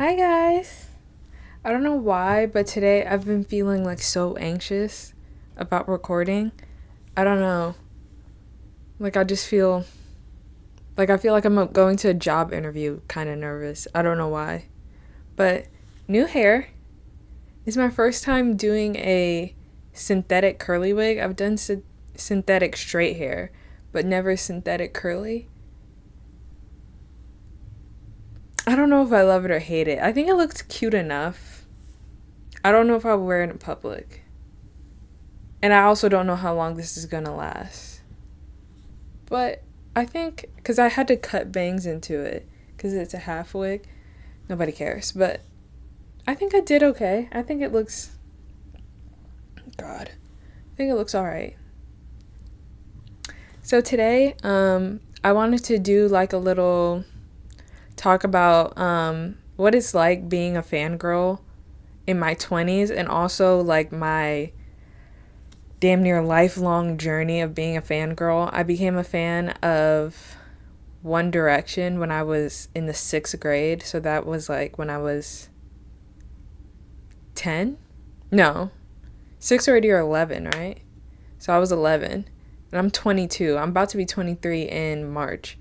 Hi guys. I don't know why, but today I've been feeling like so anxious about recording. I don't know. Like I just feel like I'm going to a job interview kind of nervous. I don't know why. But new hair. It's my first time doing a synthetic curly wig. I've done synthetic straight hair, but never synthetic curly. I don't know if I love it or hate it. I think it looks cute enough. I don't know if I'll wear it in public. And I also don't know how long this is gonna last. But I think, because I had to cut bangs into it, because it's a half wig, nobody cares. But I think I did okay. I think it looks, God, I think it looks alright. So today, I wanted to do like a little talk about what it's like being a fangirl in my 20s, and also like my damn near lifelong journey of being a fangirl. I became a fan of One Direction when I was in the 6th grade. So that was like when I was 10? No. 6th grade or 11, right? So I was 11. And I'm 22. I'm about to be 23 in March.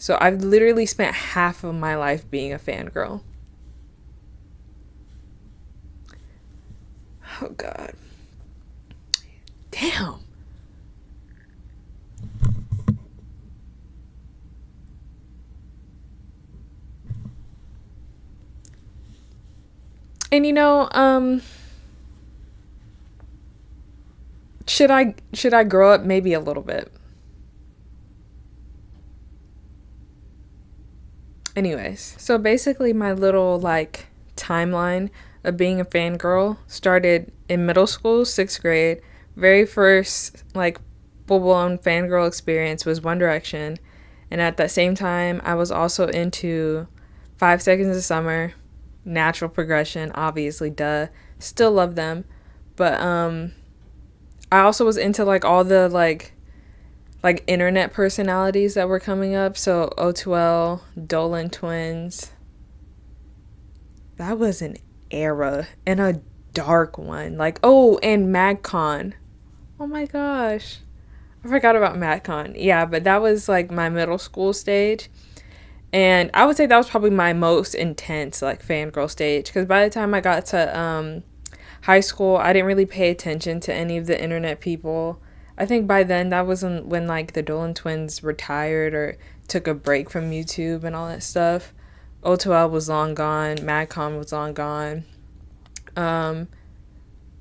So I've literally spent half of my life being a fangirl. Oh, God. Damn. And should I grow up maybe a little bit? Anyways, so basically my little like timeline of being a fangirl started in middle school, 6th grade. Very first like full-blown fangirl experience was One Direction. And at that same time, I was also into 5 Seconds of Summer, Natural Progression, obviously, duh. Still love them. But I also was into like all the like internet personalities that were coming up. So O2L, Dolan Twins. That was an era and a dark one. Like, oh, and MagCon. Oh my gosh. I forgot about MagCon. Yeah, but that was like my middle school stage. And I would say that was probably my most intense like fangirl stage, because by the time I got to high school, I didn't really pay attention to any of the internet people. I think by then that was when like the Dolan Twins retired or took a break from YouTube and all that stuff. O2L was long gone. MagCon was long gone. Um,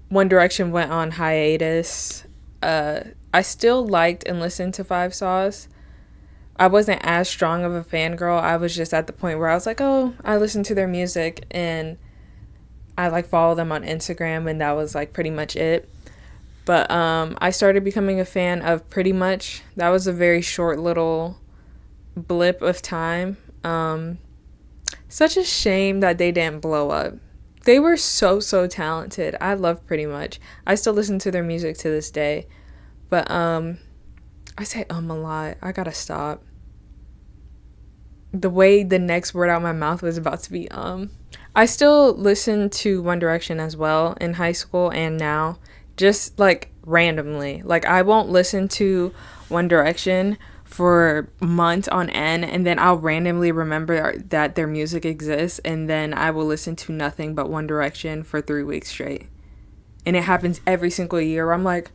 One Direction went on hiatus. I still liked and listened to Five Sauce. I wasn't as strong of a fangirl. I was just at the point where I was like, oh, I listen to their music and I like follow them on Instagram, and that was like pretty much it. But I started becoming a fan of Pretty Much. That was a very short little blip of time. Such a shame that they didn't blow up. They were so talented. I love Pretty Much. I still listen to their music to this day. But I say a lot. I gotta stop. The way the next word out of my mouth was about to be I still listen to One Direction as well in high school and now, just like randomly. Like I won't listen to One Direction for months on end, and then I'll randomly remember that their music exists, and then I will listen to nothing but One Direction for 3 weeks straight. And it happens every single year where I'm like,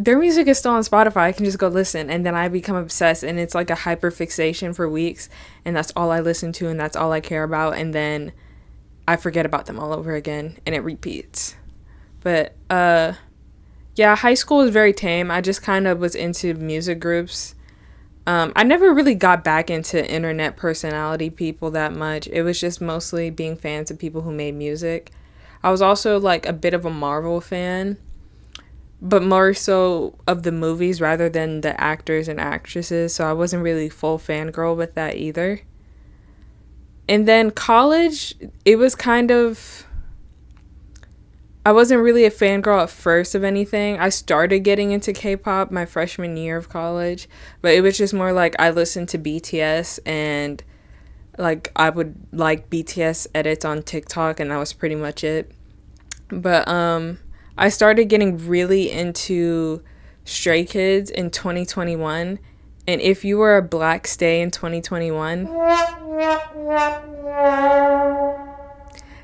their music is still on Spotify. I can just go listen. And then I become obsessed, and it's like a hyper fixation for weeks. And that's all I listen to, and that's all I care about. And then I forget about them all over again, and it repeats. But yeah, high school was very tame. I just kind of was into music groups. I never really got back into internet personality people that much. It was just mostly being fans of people who made music. I was also like a bit of a Marvel fan, but more so of the movies rather than the actors and actresses. So I wasn't really full fangirl with that either. And then college, it was kind of, I wasn't really a fangirl at first of anything. I started getting into K-pop my freshman year of college, but it was just more like I listened to BTS and Like I would like BTS edits on TikTok, and that was pretty much it. But I started getting really into Stray Kids in 2021. And if you were a Black Stay in 2021,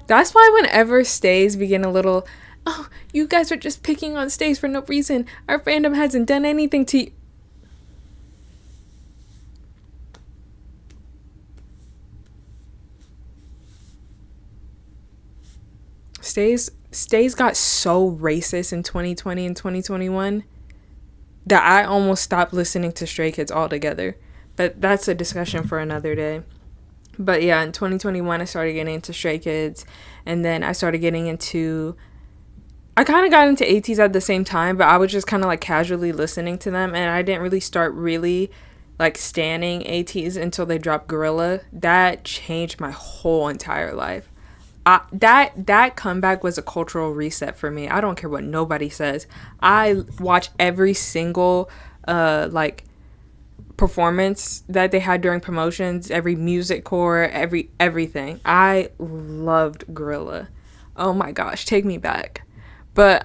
that's why whenever stays begin a little, oh, you guys are just picking on stays for no reason. Our fandom hasn't done anything to you. Stays got so racist in 2020 and 2021 that I almost stopped listening to Stray Kids altogether. But that's a discussion for another day. But yeah, in 2021, I started getting into Stray Kids. And then I started getting into... I kind of got into ATEEZ at the same time, but I was just kind of like casually listening to them. And I didn't really start really like standing ATEEZ until they dropped Gorilla. That changed my whole entire life. That comeback was a cultural reset for me. I don't care what nobody says. I watch every single like performance that they had during promotions, every music core, everything. I loved Gorilla. Oh my gosh, take me back. But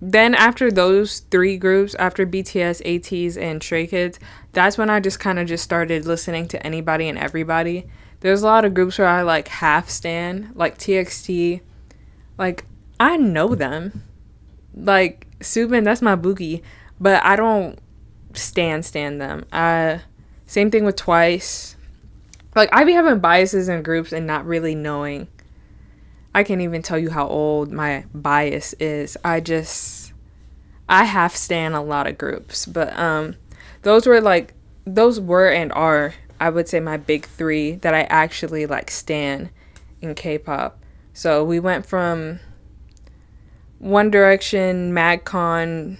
then after those three groups, after BTS, ATEEZ, and Stray Kids, that's when I just kind of just started listening to anybody and everybody. There's a lot of groups where I like half stan, like TXT. Like, I know them. Like, Subin, that's my boogie. But I don't stan them. Same thing with Twice. Like, I be having biases in groups and not really knowing. I can't even tell you how old my bias is. I half stan a lot of groups. But those were and are, I would say, my big three that I actually like stan in K-pop. So we went from One Direction, MagCon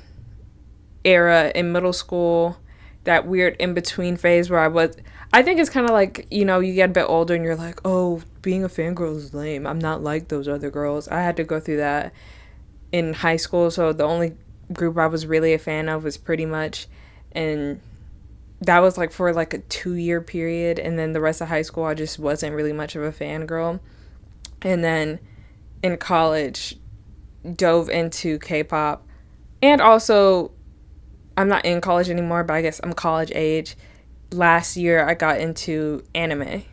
era in middle school, that weird in-between phase where I think it's kind of like, you know, you get a bit older and you're like, oh, being a fangirl is lame. I'm not like those other girls. I had to go through that in high school, so the only group I was really a fan of was Pretty Much, and that was like for like a 2-year period, and then the rest of high school I just wasn't really much of a fangirl. And then in college dove into K-pop, and also I'm not in college anymore, but I guess I'm college age. Last year I got into anime.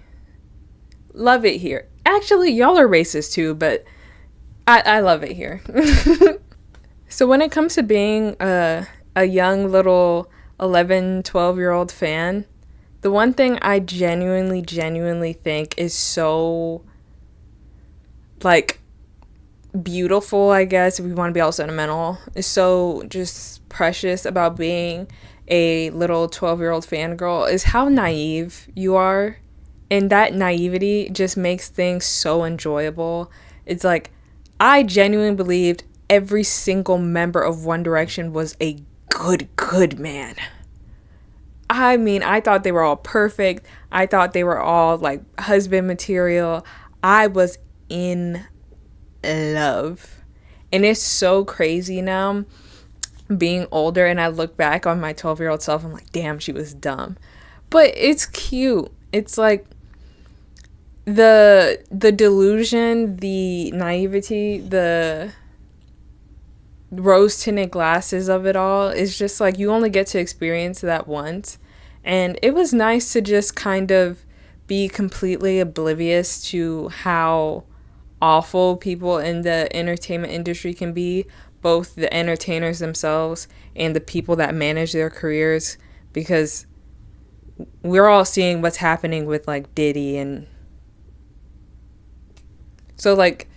Love it here. Actually, y'all are racist too, but I love it here. So when it comes to being a young little 11, 12-year-old fan, the one thing I genuinely think is so, like, beautiful, I guess, if we want to be all sentimental, is so just precious about being a little 12-year-old fangirl is how naive you are. And that naivety just makes things so enjoyable. It's like, I genuinely believed every single member of One Direction was a good man. I mean, I thought they were all perfect. I thought they were all like husband material. I was in love. And it's so crazy now being older, and I look back on my 12-year-old self, I'm like, damn, she was dumb. But it's cute. It's like the delusion, the naivety, the rose-tinted glasses of it all is just like, you only get to experience that once. And it was nice to just kind of be completely oblivious to how awful people in the entertainment industry can be, both the entertainers themselves and the people that manage their careers, because we're all seeing what's happening with like Diddy. And so like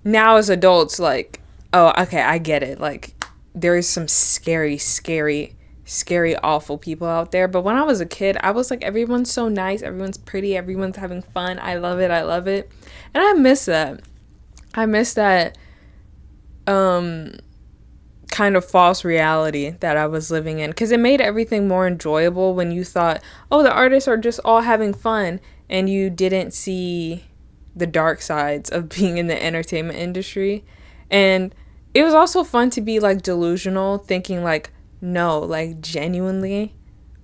now as adults, like, oh, okay, I get it. Like, there is some scary, awful people out there. But when I was a kid, I was like, everyone's so nice. Everyone's pretty. Everyone's having fun. I love it. And I miss that. I miss that kind of false reality that I was living in. Because it made everything more enjoyable when you thought, oh, the artists are just all having fun. And you didn't see the dark sides of being in the entertainment industry. And it was also fun to be like delusional, thinking like, no, like genuinely,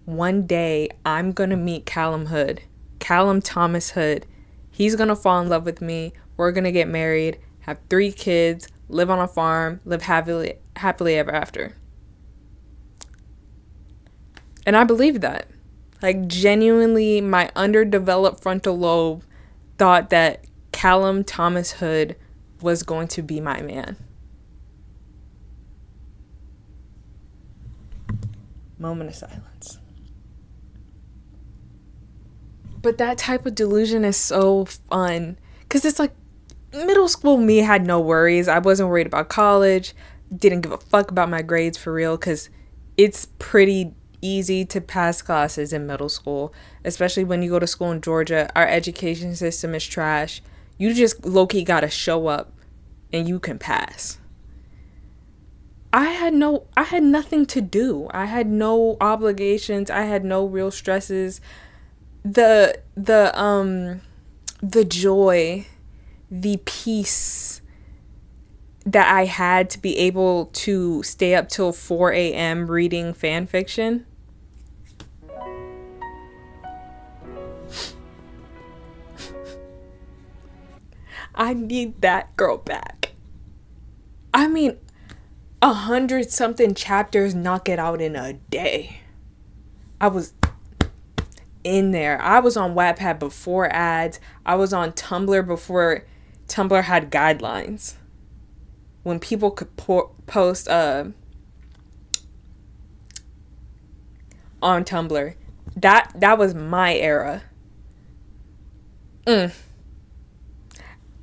one day I'm gonna meet Callum Hood. Callum Thomas Hood. He's going to fall in love with me. We're going to get married, have 3 kids, live on a farm, live happily ever after. And I believe that. Like, genuinely, my underdeveloped frontal lobe thought that Callum Thomas Hood was going to be my man. Moment of silence. But that type of delusion is so fun. Because it's like, middle school me had no worries. I wasn't worried about college. Didn't give a fuck about my grades for real. Because it's pretty easy to pass classes in middle school. Especially when you go to school in Georgia. Our education system is trash. You just low-key gotta show up and you can pass. I had nothing to do. I had no obligations. I had no real stresses. The joy, the peace that I had to be able to stay up till 4 a.m. reading fan fiction. I need that girl back. I mean, 100-something chapters knock it out in a day. I was in there. I was on Wattpad before ads. I was on Tumblr before Tumblr had guidelines. When people could post on Tumblr. That was my era.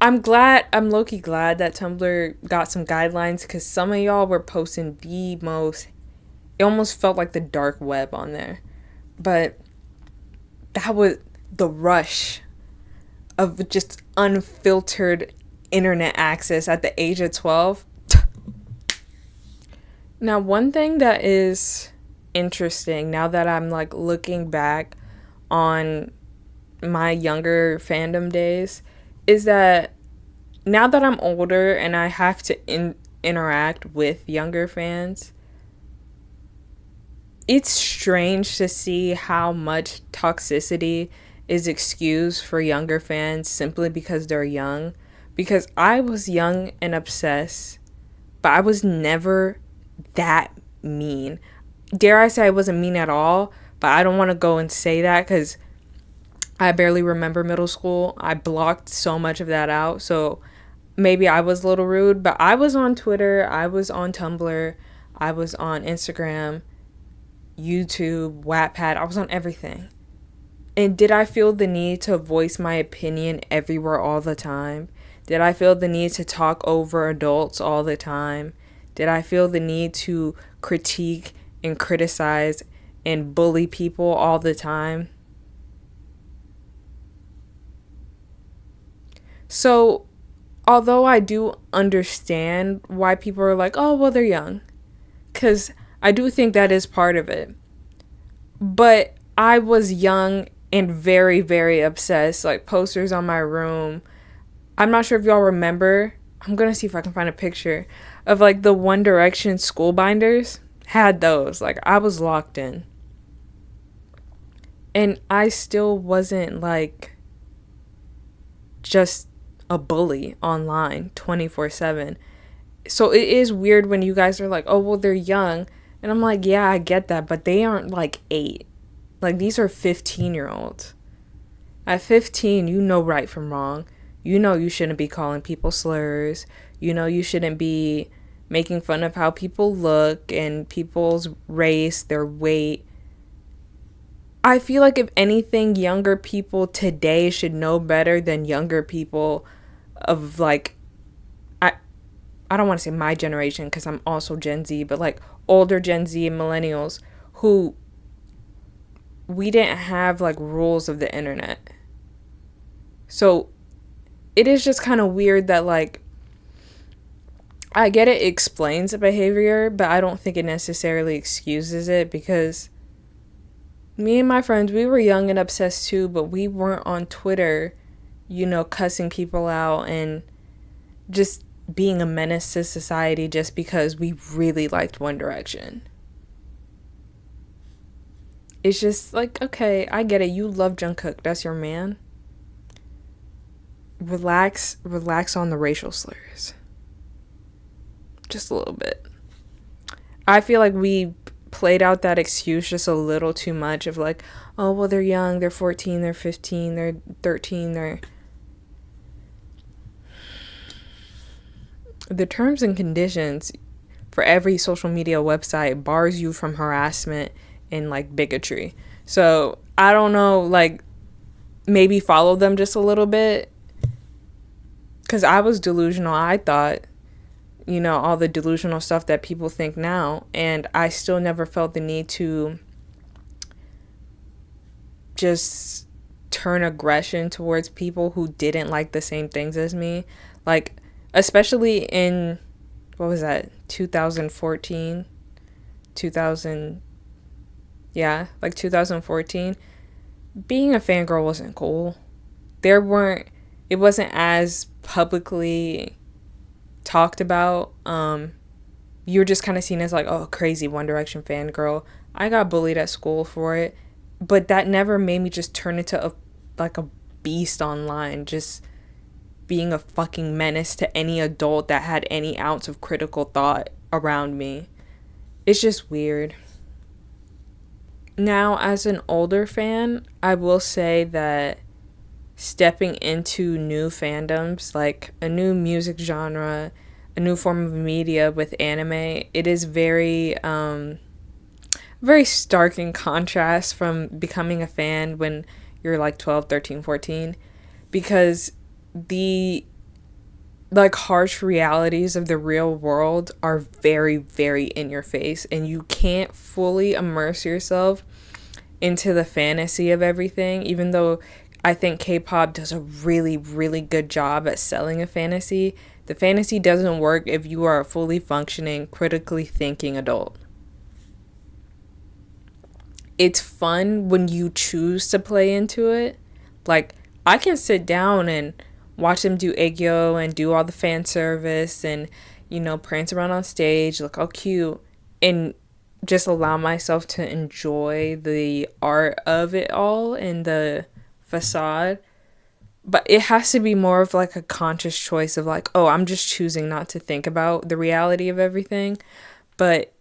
I'm low-key glad that Tumblr got some guidelines, because some of y'all were posting it almost felt like the dark web on there. But that was the rush of just unfiltered internet access at the age of 12. Now, one thing that is interesting now that I'm like looking back on my younger fandom days is that now that I'm older and I have to interact with younger fans, it's strange to see how much toxicity is excused for younger fans simply because they're young. Because I was young and obsessed, but I was never that mean. Dare I say I wasn't mean at all, but I don't want to go and say that because I barely remember middle school. I blocked so much of that out, so maybe I was a little rude, but I was on Twitter, I was on Tumblr, I was on Instagram, YouTube, Wattpad, I was on everything. And did I feel the need to voice my opinion everywhere all the time? Did I feel the need to talk over adults all the time? Did I feel the need to critique and criticize and bully people all the time? So, although I do understand why people are like, oh, well, they're young, because I do think that is part of it. But I was young and very, very obsessed, like posters on my room. I'm not sure if y'all remember. I'm going to see if I can find a picture of like the One Direction school binders. Had those. Like, I was locked in. And I still wasn't like just a bully online 24/7. So it is weird when you guys are like, oh, well, they're young. And I'm like, yeah, I get that, but they aren't like 8. Like, these are 15-year-olds. At 15, you know right from wrong. You know you shouldn't be calling people slurs. You know you shouldn't be making fun of how people look and people's race, their weight. I feel like if anything, younger people today should know better than younger people of like, I don't want to say my generation because I'm also Gen Z, but like older Gen Z and millennials who we didn't have like rules of the internet. So it is just kind of weird that like, I get it explains the behavior, but I don't think it necessarily excuses it, because me and my friends, we were young and obsessed too, but we weren't on Twitter, you know, cussing people out and just being a menace to society just because we really liked One Direction. It's just like, okay, I get it. You love Jungkook. That's your man. Relax on the racial slurs. Just a little bit. I feel like we played out that excuse just a little too much of like, oh, well, they're young, they're 14, they're 15, they're 13, they're... The terms and conditions for every social media website bars you from harassment and like bigotry. So I don't know, like maybe follow them just a little bit, because I was delusional. I thought, you know, all the delusional stuff that people think now, and I still never felt the need to just turn aggression towards people who didn't like the same things as me. Like, especially in, what was that, 2014, 2000, yeah, like 2014, being a fangirl wasn't cool. It wasn't as publicly talked about. You were just kind of seen as like, oh, crazy One Direction fangirl. I got bullied at school for it, but that never made me just turn into a beast online, just being a fucking menace to any adult that had any ounce of critical thought around me. It's just weird. Now, as an older fan, I will say that stepping into new fandoms, like a new music genre, a new form of media with anime, it is very stark in contrast from becoming a fan when you're like 12, 13, 14, because the like harsh realities of the real world are very, very in your face, and you can't fully immerse yourself into the fantasy of everything, even though I think K-pop does a really, really good job at selling a fantasy. The fantasy doesn't work if you are a fully functioning, critically thinking adult. It's fun when you choose to play into it. Like, I can sit down and watch them do Aegyo and do all the fan service and, you know, prance around on stage, look all cute, and just allow myself to enjoy the art of it all and the facade. But it has to be more of like a conscious choice of like, oh, I'm just choosing not to think about the reality of everything. But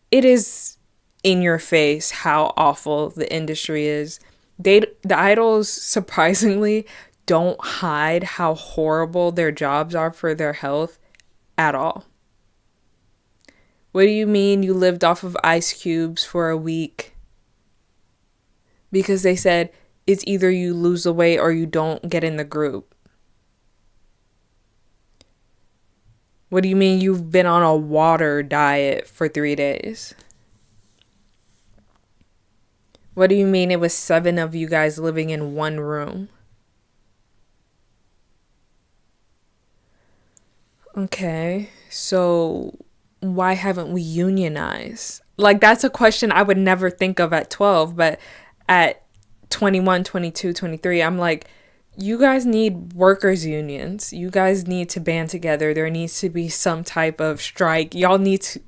it is in your face how awful the industry is. The idols surprisingly don't hide how horrible their jobs are for their health at all. What do you mean you lived off of ice cubes for a week? Because they said it's either you lose the weight or you don't get in the group. What do you mean you've been on a water diet for 3 days? What do you mean it was 7 of you guys living in one room? Okay, so why haven't we unionized? Like, that's a question I would never think of at 12, but at 21, 22, 23, I'm like, you guys need workers' unions. You guys need to band together. There needs to be some type of strike. Y'all need to...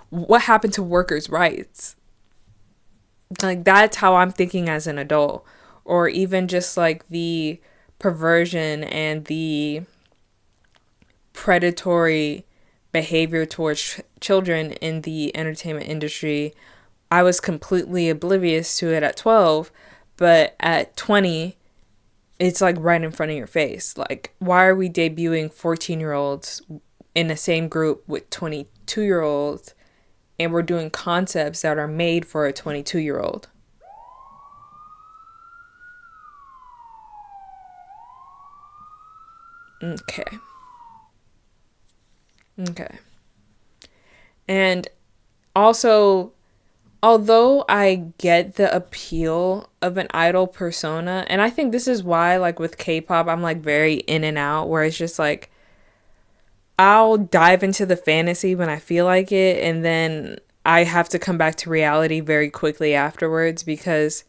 What happened to workers' rights? Like, that's how I'm thinking as an adult. Or even just like the perversion and the predatory behavior towards children in the entertainment industry. I was completely oblivious to it at 12, but at 20, it's like right in front of your face. Like, why are we debuting 14-year-olds in the same group with 22-year-olds, and we're doing concepts that are made for a 22-year-old? Okay. And also, although I get the appeal of an idol persona, and I think this is why, like, with K-pop, I'm, like, very in and out, where it's just, like, I'll dive into the fantasy when I feel like it, and then I have to come back to reality very quickly afterwards, because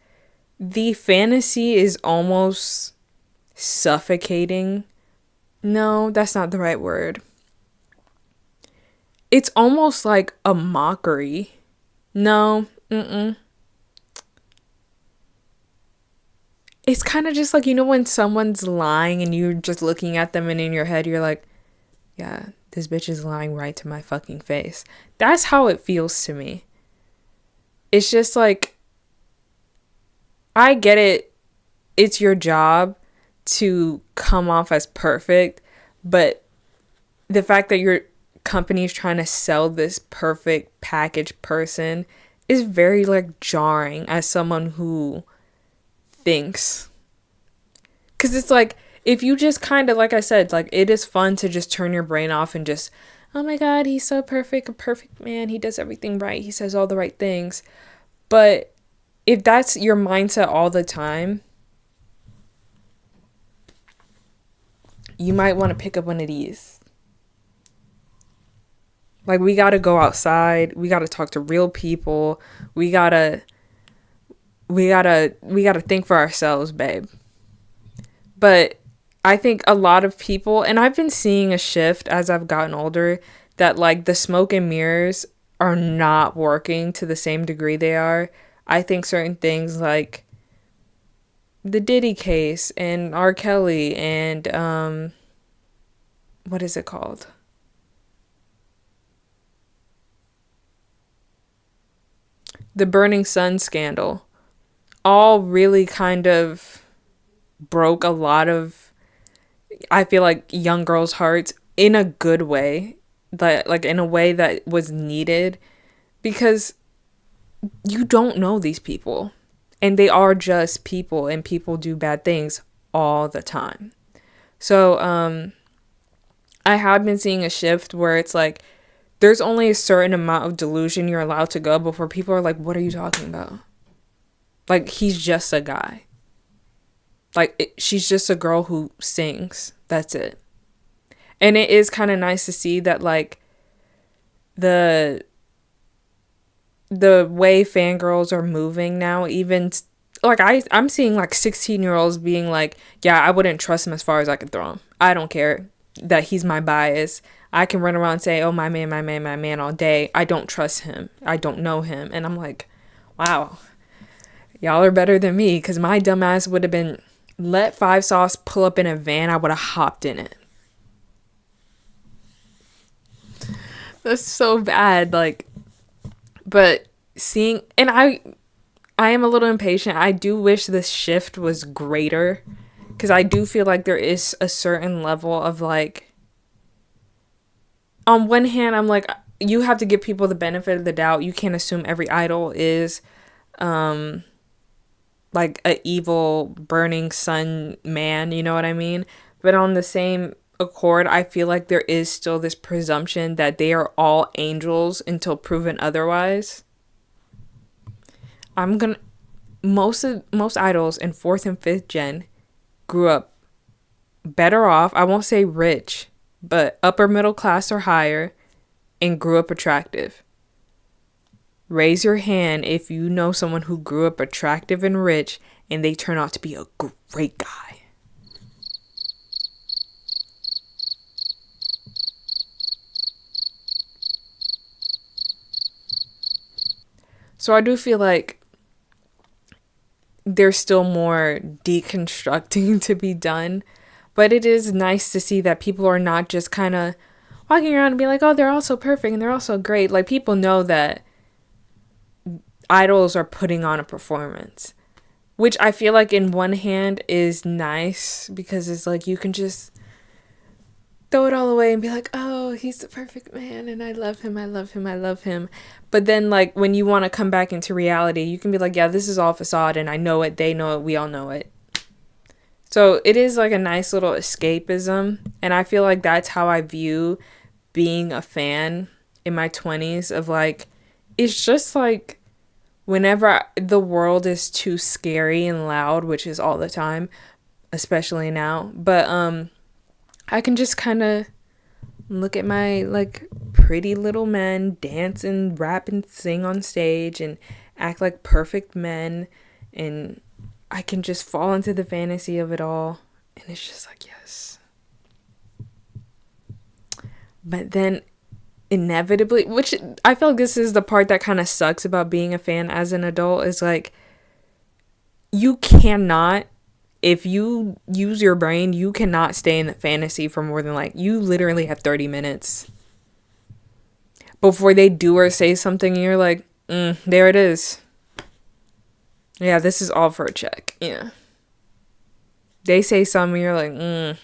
the fantasy is almost suffocating. No, that's not the right word. It's almost like a mockery. No, it's kind of just like, when someone's lying and you're just looking at them and in your head you're like, yeah, this bitch is lying right to my fucking face. That's how it feels to me. It's just like, I get it. It's your job to come off as perfect, but the fact that your company is trying to sell this perfect packaged person is very like jarring as someone who thinks. Because it's like, if you just kind of, like I said, like, it is fun to just turn your brain off and just, oh my God, he's so perfect, a perfect man, he does everything right, he says all the right things. But if that's your mindset all the time, you might want to pick up one of these. Like, we got to go outside, we got to talk to real people, we got to think for ourselves, babe. But I think a lot of people, and I've been seeing a shift as I've gotten older, that like the smoke and mirrors are not working to the same degree they are. I think certain things like the Diddy case and R. Kelly and what is it called? The Burning Sun scandal, all really kind of broke a lot of, I feel like, young girls' hearts in a good way, that like in a way that was needed, because you don't know these people and they are just people and people do bad things all the time. So I have been seeing a shift where it's like there's only a certain amount of delusion you're allowed to go before people are like, what are you talking about? Like, he's just a guy. Like, she's just a girl who sings. That's it. And it is kind of nice to see that, like, the way fangirls are moving now, even, like, I'm seeing, like, 16-year-olds being like, yeah, I wouldn't trust him as far as I could throw him. I don't care that he's my bias. I can run around and say, oh, my man, my man, my man all day. I don't trust him. I don't know him. And I'm like, wow, y'all are better than me, because my dumb ass would have been, let Five Sauce pull up in a van, I would have hopped in it. That's so bad. Like, but seeing, and I am a little impatient. I do wish this shift was greater, because I do feel like there is a certain level of, like, on one hand, I'm like, you have to give people the benefit of the doubt. You can't assume every idol is like a evil burning sun man, you know what I mean? But on the same accord, I feel like there is still this presumption that they are all angels until proven otherwise. Most idols in 4th and 5th gen grew up better off. I won't say rich, but upper middle class or higher, and grew up attractive. Raise your hand if you know someone who grew up attractive and rich and they turn out to be a great guy. So I do feel like there's still more deconstructing to be done, but it is nice to see that people are not just kind of walking around and be like, oh, they're all so perfect and they're all so great. Like, people know that idols are putting on a performance, which I feel like in one hand is nice, because it's like you can just throw it all away and be like, oh, he's the perfect man and I love him, I love him, I love him. But then, like, when you want to come back into reality, you can be like, yeah, this is all facade and I know it, they know it, we all know it. So it is like a nice little escapism, and I feel like that's how I view being a fan in my 20s, of like, it's just like, whenever the world is too scary and loud, which is all the time, especially now, but I can just kind of look at my, like, pretty little men dance and rap and sing on stage and act like perfect men, and I can just fall into the fantasy of it all, and it's just like, yes. But then inevitably, which I feel like this is the part that kind of sucks about being a fan as an adult, is like, you cannot if you use your brain, you cannot stay in the fantasy for more than like, you literally have 30 minutes before they do or say something and you're like, there it is. Yeah, this is all for a check. Yeah. They say something, you're like,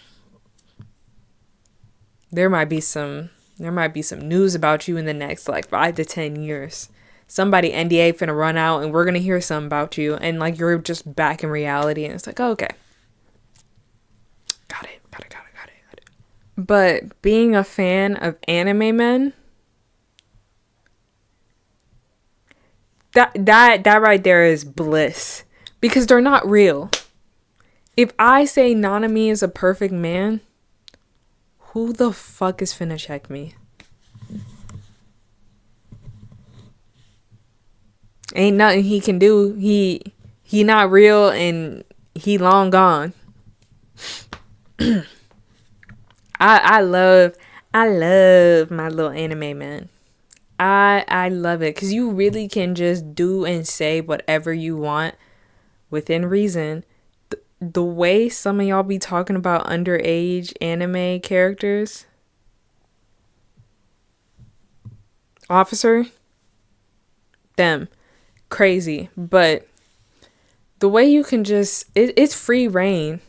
there might be some news about you in the next like 5 to 10 years. Somebody NDA finna run out and we're gonna hear something about you, and like you're just back in reality and it's like, oh, okay. Got it. But being a fan of anime men, that right there is bliss. Because they're not real. If I say Nanami is a perfect man, who the fuck is finna check me? Ain't nothing he can do. He not real and he long gone. I love my little anime man. I love it because you really can just do and say whatever you want within reason. The way some of y'all be talking about underage anime characters. Officer. Them. Crazy. But the way you can just... It's free reign.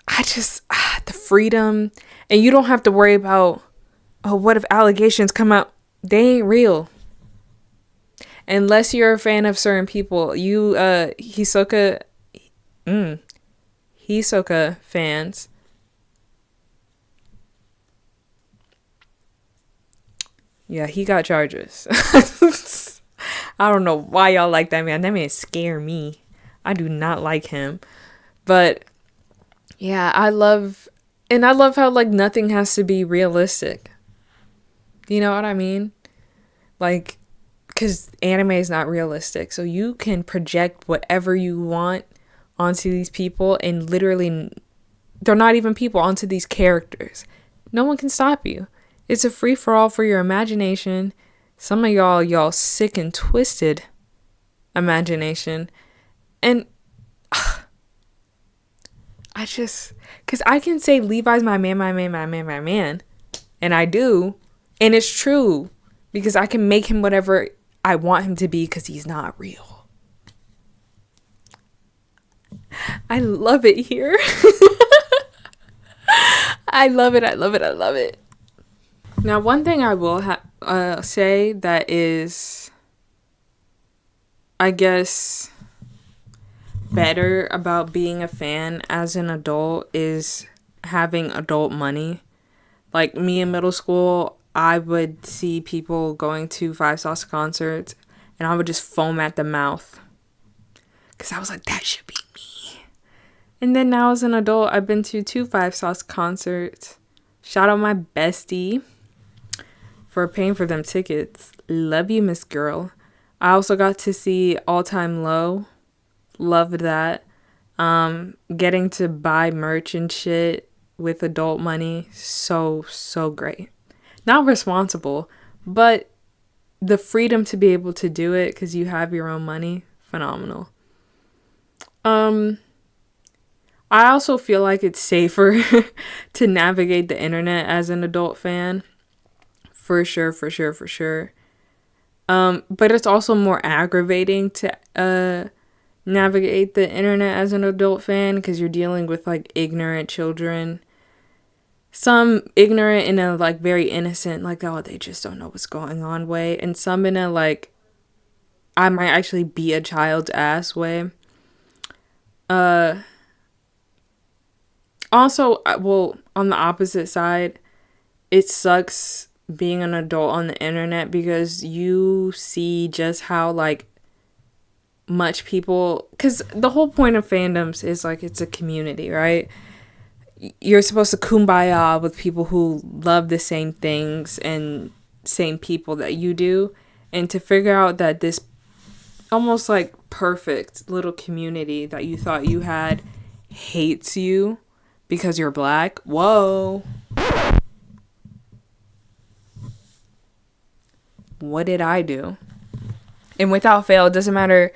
The freedom. And you don't have to worry about, oh, what if allegations come out? They ain't real. Unless you're a fan of certain people. You, Hisoka fans. Yeah, he got charges. I don't know why y'all like that man. That man scare me. I do not like him. But yeah, I love how like nothing has to be realistic. You know what I mean? Like, because anime is not realistic. So you can project whatever you want onto these people, and literally they're not even people, onto these characters. No one can stop you. It's a free-for-all for your imagination. Some of y'all sick and twisted imagination. And because I can say Levi's my man. And I do. And it's true. Because I can make him whatever I want him to be because he's not real. I love it here. I love it. Now, one thing I will say that is, I guess, better about being a fan as an adult is having adult money. Like me in middle school, I would see people going to Five Sauce concerts and I would just foam at the mouth. Because I was like, that should be me. And then now as an adult, I've been to 2 Five Sauce concerts. Shout out my bestie for paying for them tickets. Love you, Miss Girl. I also got to see All Time Low. Loved that. Getting to buy merch and shit with adult money. So great. Not responsible, but the freedom to be able to do it because you have your own money. Phenomenal. I also feel like it's safer to navigate the internet as an adult fan. For sure. But it's also more aggravating to navigate the internet as an adult fan because you're dealing with like ignorant children. Some ignorant in a like very innocent, like, oh, they just don't know what's going on way. And some in a like, I might actually be a child's ass way. Also, well, on the opposite side, it sucks being an adult on the internet because you see just how like much people, because the whole point of fandoms is like it's a community, right? You're supposed to kumbaya with people who love the same things and same people that you do, and to figure out that this almost like perfect little community that you thought you had hates you because you're black. Whoa. What did I do? And without fail, it doesn't matter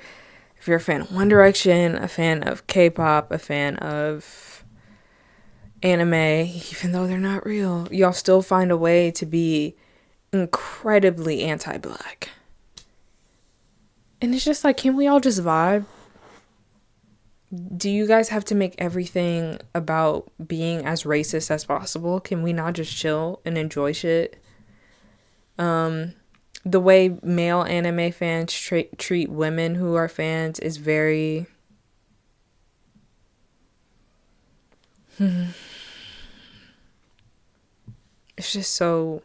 if you're a fan of One Direction, a fan of K-pop, a fan of anime, even though they're not real, y'all still find a way to be incredibly anti-black. And it's just like, can we all just vibe? Do you guys have to make everything about being as racist as possible? Can we not just chill and enjoy shit? The way male anime fans treat women who are fans is very... it's just so...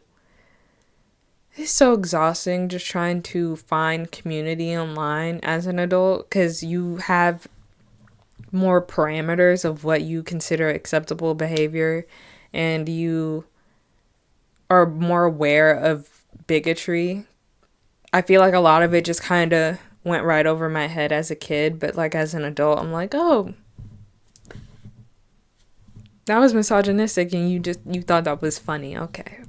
It's so exhausting just trying to find community online as an adult, because you have more parameters of what you consider acceptable behavior, and you are more aware of bigotry. I feel like a lot of it just kind of went right over my head as a kid, but like as an adult, I'm like, oh, that was misogynistic, and you thought that was funny. Okay.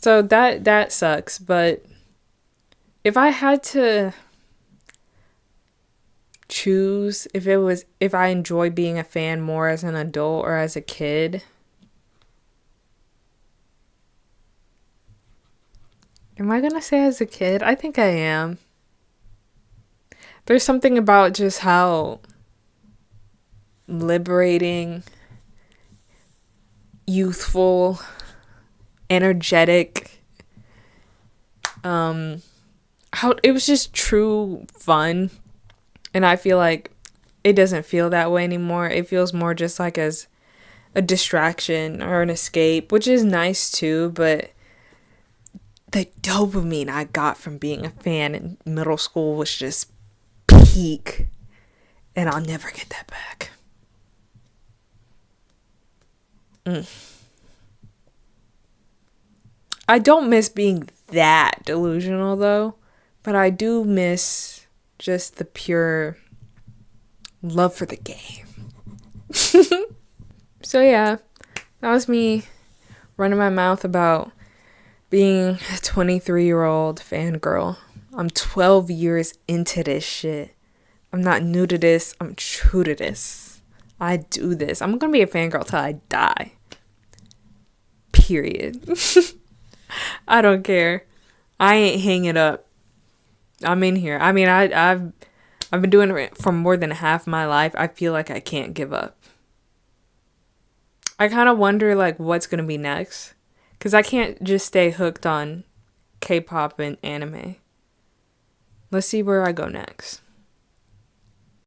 So that sucks, but if I had to choose if I enjoy being a fan more as an adult or as a kid, am I gonna say as a kid? I think I am. There's something about just how liberating, youthful, energetic, how it was just true fun. And I feel like it doesn't feel that way anymore. It feels more just like as a distraction or an escape, which is nice too, but the dopamine I got from being a fan in middle school was just peak, and I'll never get that back. I don't miss being that delusional though, but I do miss just the pure love for the game. So yeah, that was me running my mouth about being a 23-year-old fangirl. I'm 12 years into this shit. I'm not new to this. I'm true to this. I do this. I'm gonna be a fangirl till I die. Period. I don't care. I ain't hanging up. I'm in here. I mean, I've been doing it for more than half my life. I feel like I can't give up. I kind of wonder like what's gonna be next, because I can't just stay hooked on K-pop and anime. Let's see where I go next.